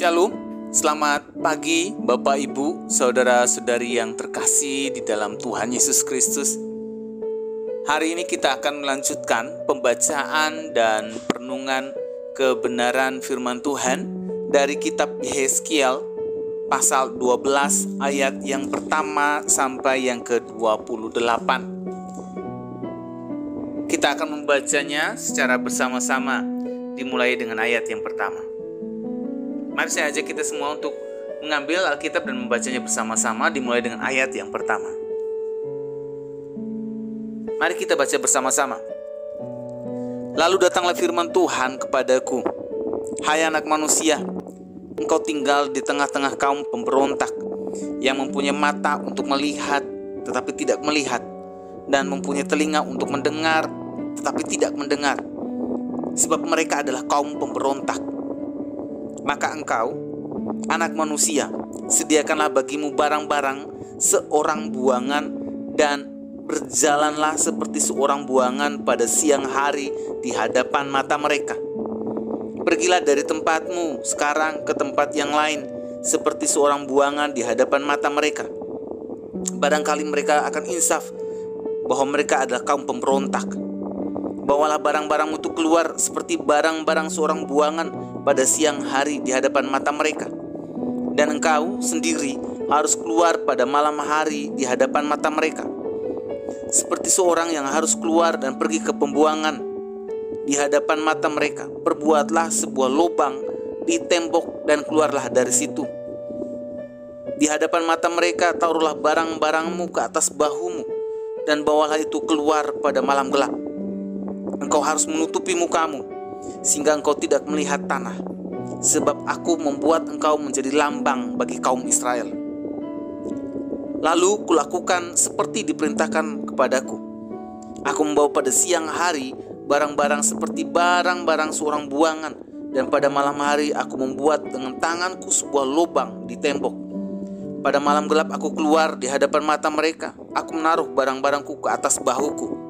Shalom, selamat pagi Bapak Ibu, Saudara-saudari yang terkasih di dalam Tuhan Yesus Kristus. Hari ini kita akan melanjutkan pembacaan dan perenungan kebenaran firman Tuhan dari kitab Yeskiel pasal 12 ayat yang pertama sampai yang ke-28. Kita akan membacanya secara bersama-sama, dimulai dengan ayat yang pertama. Mari saya ajak kita semua untuk mengambil Alkitab dan membacanya bersama-sama, dimulai dengan ayat yang pertama. Mari kita baca bersama-sama. Lalu datanglah firman Tuhan kepadaku, hai anak manusia, engkau tinggal di tengah-tengah kaum pemberontak yang mempunyai mata untuk melihat tetapi tidak melihat, dan mempunyai telinga untuk mendengar tetapi tidak mendengar, sebab mereka adalah kaum pemberontak. Maka engkau, anak manusia, sediakanlah bagimu barang-barang seorang buangan, dan berjalanlah seperti seorang buangan pada siang hari di hadapan mata mereka. Pergilah dari tempatmu sekarang ke tempat yang lain seperti seorang buangan di hadapan mata mereka. Barangkali mereka akan insaf bahwa mereka adalah kaum pemberontak. Bawalah barang-barangmu itu keluar seperti barang-barang seorang buangan pada siang hari di hadapan mata mereka. Dan engkau sendiri harus keluar pada malam hari di hadapan mata mereka, seperti seorang yang harus keluar dan pergi ke pembuangan di hadapan mata mereka. Perbuatlah sebuah lubang di tembok dan keluarlah dari situ. Di hadapan mata mereka taruhlah barang-barangmu ke atas bahumu, dan bawalah itu keluar pada malam gelap. Engkau harus menutupi mukamu sehingga engkau tidak melihat tanah, sebab aku membuat engkau menjadi lambang bagi kaum Israel. Lalu kulakukan seperti diperintahkan kepadaku. Aku membawa pada siang hari barang-barang seperti barang-barang seorang buangan, dan pada malam hari aku membuat dengan tanganku sebuah lubang di tembok. Pada malam gelap aku keluar di hadapan mata mereka. Aku menaruh barang-barangku ke atas bahuku.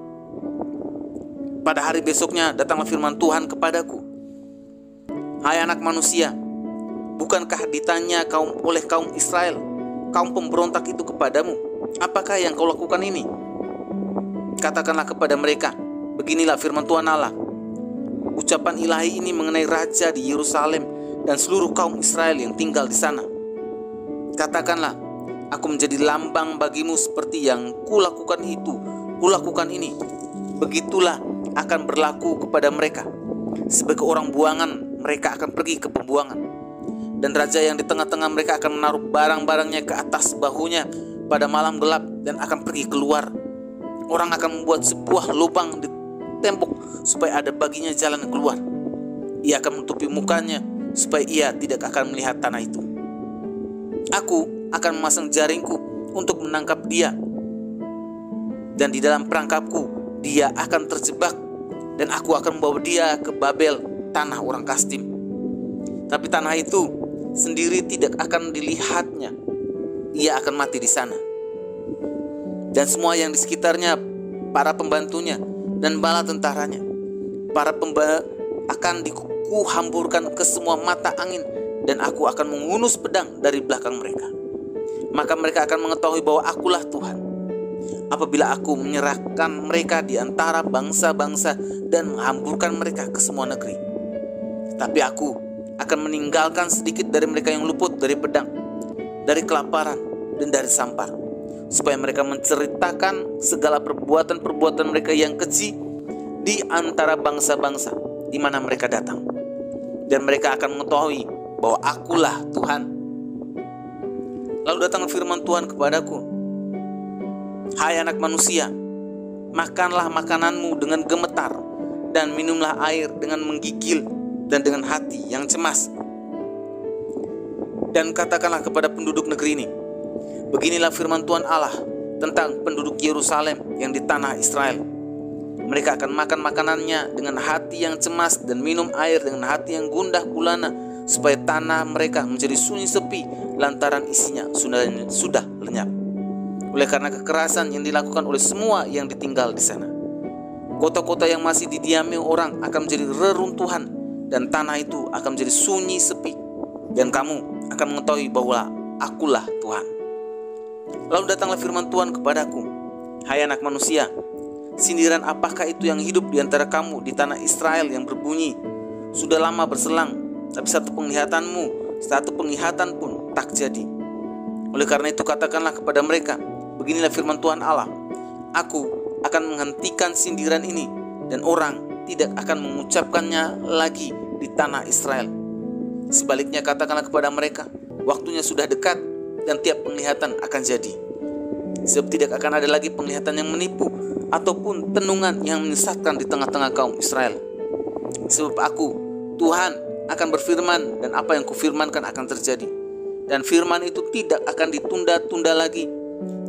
Pada hari besoknya datanglah firman Tuhan kepadaku, hai anak manusia, bukankah ditanya oleh kaum Israel, kaum pemberontak itu kepadamu, apakah yang kau lakukan ini? Katakanlah kepada mereka, beginilah firman Tuhan Allah, ucapan ilahi ini mengenai raja di Yerusalem dan seluruh kaum Israel yang tinggal di sana. Katakanlah, aku menjadi lambang bagimu seperti yang kulakukan ini. Begitulah akan berlaku kepada mereka. Sebagai orang buangan, mereka akan pergi ke pembuangan. Dan raja yang di tengah-tengah mereka akan menaruh barang-barangnya ke atas bahunya pada malam gelap dan akan pergi keluar. Orang akan membuat sebuah lubang di tembok supaya ada baginya jalan keluar. Ia akan menutupi mukanya supaya ia tidak akan melihat tanah itu. Aku akan memasang jaringku untuk menangkap dia, dan di dalam perangkapku dia akan terjebak, dan aku akan membawa dia ke Babel, tanah orang Kastim. Tapi tanah itu sendiri tidak akan dilihatnya. Ia akan mati di sana. Dan semua yang di sekitarnya, para pembantunya dan bala tentaranya, akan dikuhamburkan ke semua mata angin, dan aku akan menghunus pedang dari belakang mereka. Maka mereka akan mengetahui bahwa akulah Tuhan, apabila aku menyerahkan mereka di antara bangsa-bangsa dan menghamburkan mereka ke semua negeri. Tapi aku akan meninggalkan sedikit dari mereka yang luput dari pedang, dari kelaparan, dan dari sampar, supaya mereka menceritakan segala perbuatan-perbuatan mereka yang keji di antara bangsa-bangsa di mana mereka datang. Dan mereka akan mengetahui bahwa akulah Tuhan. Lalu datang firman Tuhan kepadaku, hai anak manusia, makanlah makananmu dengan gemetar, dan minumlah air dengan menggigil dan dengan hati yang cemas. Dan katakanlah kepada penduduk negeri ini, beginilah firman Tuhan Allah tentang penduduk Yerusalem yang di tanah Israel. Mereka akan makan makanannya dengan hati yang cemas dan minum air dengan hati yang gundah gulana, supaya tanah mereka menjadi sunyi sepi lantaran isinya sudah lenyap, oleh karena kekerasan yang dilakukan oleh semua yang ditinggal di sana. Kota-kota yang masih didiami orang akan menjadi reruntuhan, dan tanah itu akan menjadi sunyi sepi. dan kamu akan mengetahui bahwa Akulah Tuhan. Lalu datanglah firman Tuhan kepadaku, hai anak manusia, sindiran apakah itu yang hidup di antara kamu di tanah Israel yang berbunyi, sudah lama berselang, tapi satu penglihatan pun tak jadi. Oleh karena itu katakanlah kepada mereka, beginilah firman Tuhan Allah, Aku akan menghentikan sindiran ini, dan orang tidak akan mengucapkannya lagi di tanah Israel. Sebaliknya katakanlah kepada mereka, waktunya sudah dekat dan tiap penglihatan akan jadi. Sebab tidak akan ada lagi penglihatan yang menipu ataupun tenungan yang menyesatkan di tengah-tengah kaum Israel. Sebab Aku, Tuhan, akan berfirman dan apa yang kufirmankan akan terjadi. Dan firman itu tidak akan ditunda-tunda lagi.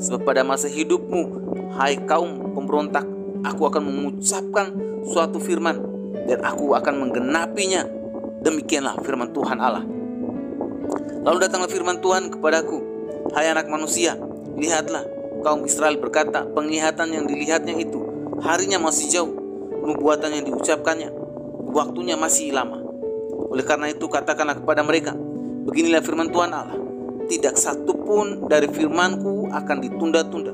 Sebab pada masa hidupmu, hai kaum pemberontak, Aku akan mengucapkan suatu firman dan Aku akan menggenapinya. Demikianlah firman Tuhan Allah. Lalu datanglah firman Tuhan kepadaku, hai anak manusia, lihatlah, kaum Israel berkata, penglihatan yang dilihatnya itu harinya masih jauh, nubuatan yang diucapkannya waktunya masih lama. Oleh karena itu katakanlah kepada mereka, beginilah firman Tuhan Allah, tidak satu pun dari firmanku akan ditunda-tunda.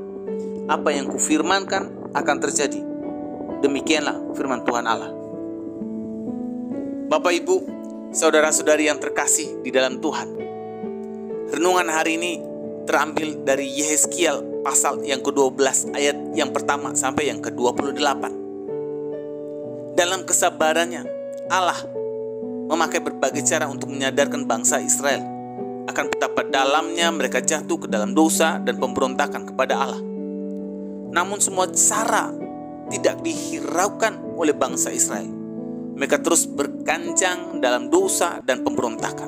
Apa yang kufirmankan akan terjadi. Demikianlah firman Tuhan Allah. Bapak, Ibu, saudara-saudari yang terkasih di dalam Tuhan, renungan hari ini terambil dari Yehezkiel pasal yang ke-12 ayat yang pertama sampai yang ke-28. Dalam kesabarannya, Allah memakai berbagai cara untuk menyadarkan bangsa Israel akan betapa dalamnya mereka jatuh ke dalam dosa dan pemberontakan kepada Allah. Namun semua cara tidak dihiraukan oleh bangsa Israel. Mereka terus berkanjang dalam dosa dan pemberontakan,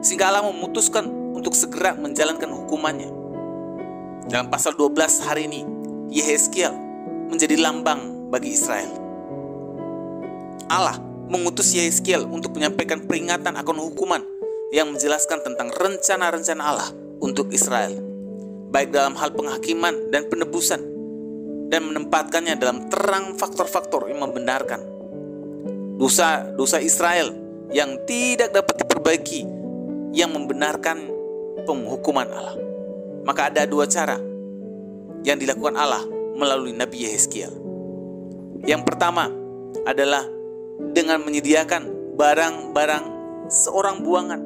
sehingga Allah memutuskan untuk segera menjalankan hukumannya. Dalam pasal 12 hari ini, Yehezkiel menjadi lambang bagi Israel. Allah mengutus Yehezkiel untuk menyampaikan peringatan akan hukuman yang menjelaskan tentang rencana-rencana Allah untuk Israel, baik dalam hal penghakiman dan penebusan, dan menempatkannya dalam terang faktor-faktor yang membenarkan dosa Israel yang tidak dapat diperbaiki, yang membenarkan penghukuman Allah. Maka ada dua cara yang dilakukan Allah melalui Nabi Yehezkiel. Yang pertama adalah dengan menyediakan barang-barang seorang buangan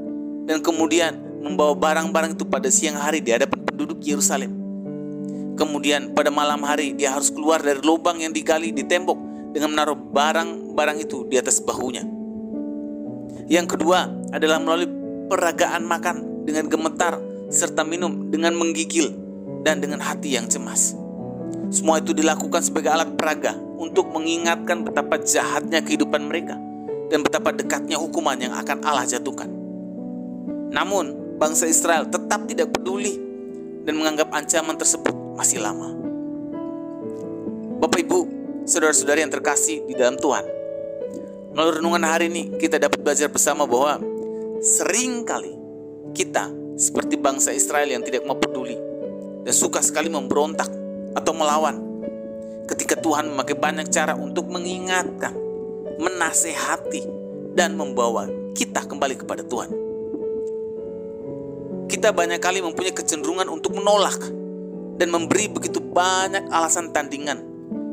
dan kemudian membawa barang-barang itu pada siang hari di hadapan penduduk Yerusalem. Kemudian pada malam hari dia harus keluar dari lubang yang digali di tembok dengan menaruh barang-barang itu di atas bahunya. Yang kedua adalah melalui peragaan makan dengan gemetar serta minum dengan menggigil dan dengan hati yang cemas. Semua itu dilakukan sebagai alat peraga untuk mengingatkan betapa jahatnya kehidupan mereka dan betapa dekatnya hukuman yang akan Allah jatuhkan. Namun bangsa Israel tetap tidak peduli dan menganggap ancaman tersebut masih lama. Bapak, Ibu, saudara-saudari yang terkasih di dalam Tuhan, melalui renungan hari ini kita dapat belajar bersama bahwa seringkali kita seperti bangsa Israel yang tidak mau peduli dan suka sekali memberontak atau melawan ketika Tuhan memakai banyak cara untuk mengingatkan, menasehati, dan membawa kita kembali kepada Tuhan. Kita banyak kali mempunyai kecenderungan untuk menolak dan memberi begitu banyak alasan tandingan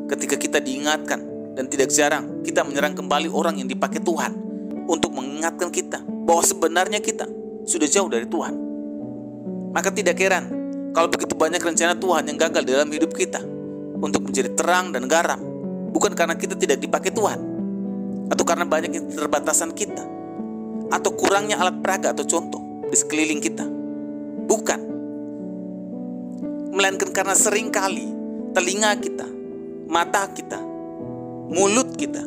ketika kita diingatkan, dan tidak jarang kita menyerang kembali orang yang dipakai Tuhan untuk mengingatkan kita bahwa sebenarnya kita sudah jauh dari Tuhan. Maka tidak heran kalau begitu banyak rencana Tuhan yang gagal dalam hidup kita untuk menjadi terang dan garam, bukan karena kita tidak dipakai Tuhan, atau karena banyak keterbatasan kita, atau kurangnya alat peraga atau contoh di sekeliling kita. Bukan, melainkan karena seringkali telinga kita, mata kita, mulut kita,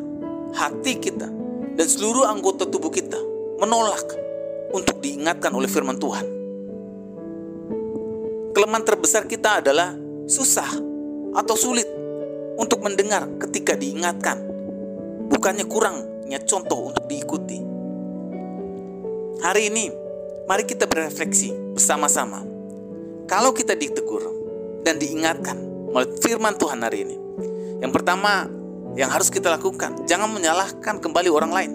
hati kita, dan seluruh anggota tubuh kita menolak untuk diingatkan oleh firman Tuhan. Kelemahan terbesar kita adalah susah atau sulit untuk mendengar ketika diingatkan, bukannya kurangnya contoh untuk diikuti. Hari ini, mari kita berefleksi bersama-sama. Kalau kita ditegur dan diingatkan melalui firman Tuhan hari ini, yang pertama yang harus kita lakukan, jangan menyalahkan kembali orang lain.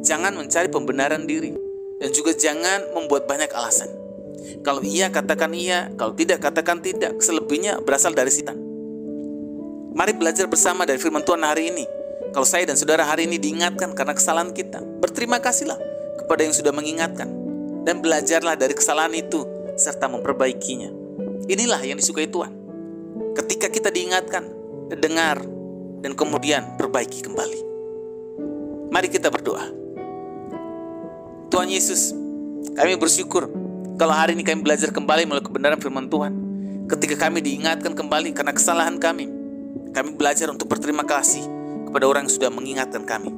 Jangan mencari pembenaran diri, Dan juga jangan membuat banyak alasan. Kalau iya, katakan iya. Kalau tidak, katakan tidak. Selebihnya berasal dari setan. Mari belajar bersama dari firman Tuhan hari ini. Kalau saya dan saudara hari ini diingatkan karena kesalahan kita, berterima kasihlah kepada yang sudah mengingatkan. Dan belajarlah dari kesalahan itu serta memperbaikinya. Inilah yang disukai Tuhan. Ketika kita diingatkan, dengar, dan kemudian perbaiki kembali. Mari kita berdoa. Tuhan Yesus, kami bersyukur kalau hari ini kami belajar kembali melalui kebenaran firman Tuhan. Ketika kami diingatkan kembali karena kesalahan kami belajar untuk berterima kasih kepada orang yang sudah mengingatkan kami.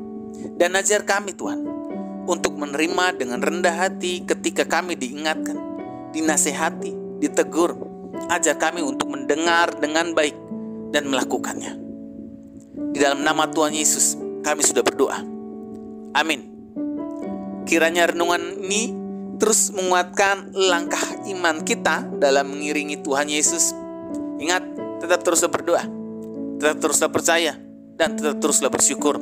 Dan ajar kami Tuhan, untuk menerima dengan rendah hati ketika kami diingatkan, dinasehati, ditegur. Ajar kami untuk mendengar dengan baik dan melakukannya. Di dalam nama Tuhan Yesus kami sudah berdoa. Amin. Kiranya renungan ini terus menguatkan langkah iman kita dalam mengiringi Tuhan Yesus. Ingat, tetap teruslah berdoa, tetap teruslah percaya, dan tetap teruslah bersyukur.